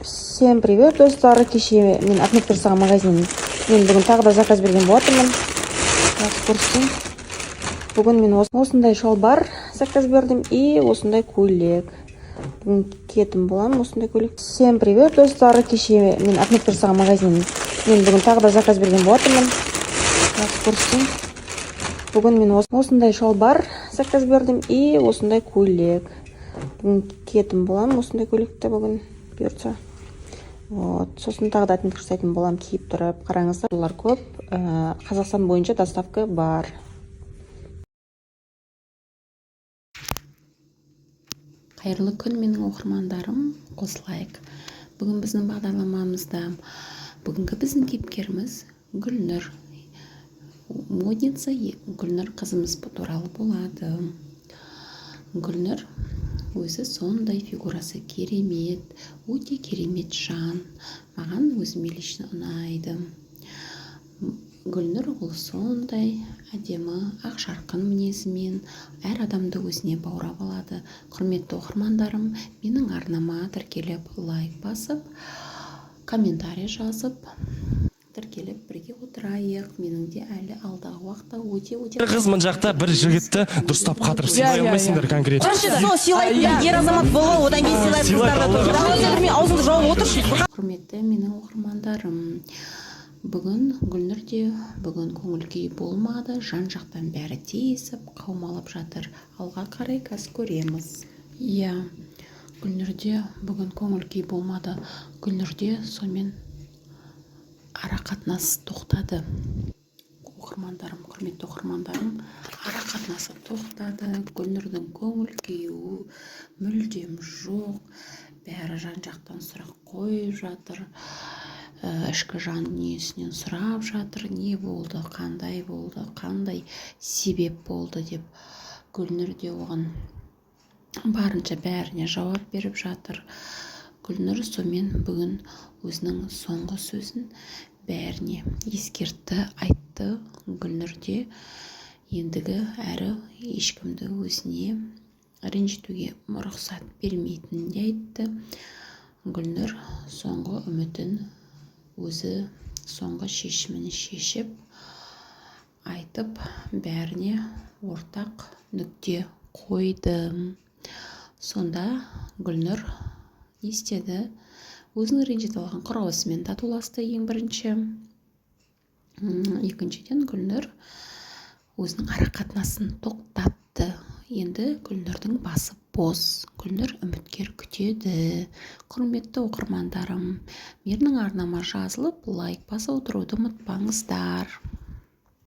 Всем привет, достар. Кеше мен Ахмет Тұрсаға магазинін мен бүгін тағы да заказ берген болатынмын. Көрсетейін. Бүгін мен осындай шалбар заказ бердім и осындай көйлек. Бүгін киетін боламын осындай көйлек. Всем привет, достар. Кеше мен Ахмет Тұрсаға магазинін мен бүгін тағы да заказ берген болатынмын. Көрсетейін. Бүгін мен осындай шалбар заказ бердім и осындай көйлек. Бүгін киетін боламын осындай көйлекті бүгін бұйыртса. Вот, сосын тағы да айтып көрсететін боламын киіп тұрып. Қараңыздар, олар көп. Қазақстан бойынша доставка бар. Қайырлы күн менің оқырмандарым, қосылайық. Бүгін біздің бағдарламамызда бүгінгі біздің кейіпкеріміз Гүлнұр. Модница Гүлнұр қызымыз туралы болады. Гүлнұр өзі сондай фигурасы керемет, өте керемет жан. Маған өзіме лично ұнайды. Гүлнұр ол сондай әдемі, ақ жарқын мінезімен әр адамды өзіне баурап алады. Құрметті оқырмандарым, менің арнама тіркеліп, лайк басып, комментарий жазып, тіркеліп бірге отырайық. Менің де әлі алдағы уақытта өте Қыз мына жақта бір жігітті дұрыстап қатырып сыйлай алмайсыңдар конкретно. Сол сыйлайтын ер азамат болу, одан кейін сыйлайтын қыздарды мен аузыңды жауып отыршы. Құрметті менің оқырмандарым, бүгін Гүлнұрде бүгін көңіл-күй болмады, жан-жақтан бәрі тиісіп, қаумалап жатыр. Алға қарай қазір көреміз. Гүлнұрде бүгін көңіл-күй болмады. Гүлнұрде сонымен ара қатынас тоқтады. Оқырмандарым, құрметті оқырмандарым, ара қатынасы тоқтады. Гүлнұрдың көңіл-күйі мүлдем жоқ. Бәрі жан-жақтан сұрақ қойып жатыр. Ішкі жан дүниесінен сұрап жатыр. Не болды, қандай себеп болды деп. Гүлнұр де оған барынша бәріне жауап беріп жатыр. Гүлнұр сомен бүгін өзінің соңғы сөзін бәріне ескертті, айтты. Гүлнұр де ендігі әрі ешкімді өзіне ренжітуге рұқсат бермейтінін де айтты. Гүлнұр соңғы үмітін өзі соңғы шешімін шешіп айтып бәріне ортақ нүкте қойды. Сонда Гүлнұр не істеді? Өзінің ренжітіп алған құрбысымен татуласты ең бірінші. Екіншіден Гүлнұр өзінің ара қатынасын тоқтатты. Енді Гүлнұрдың басы бос. Гүлнұр үміткер күтеді. Құрметті оқырмандарым, менің арнама жазылып, лайк басып отыруды ұмытпаңыздар.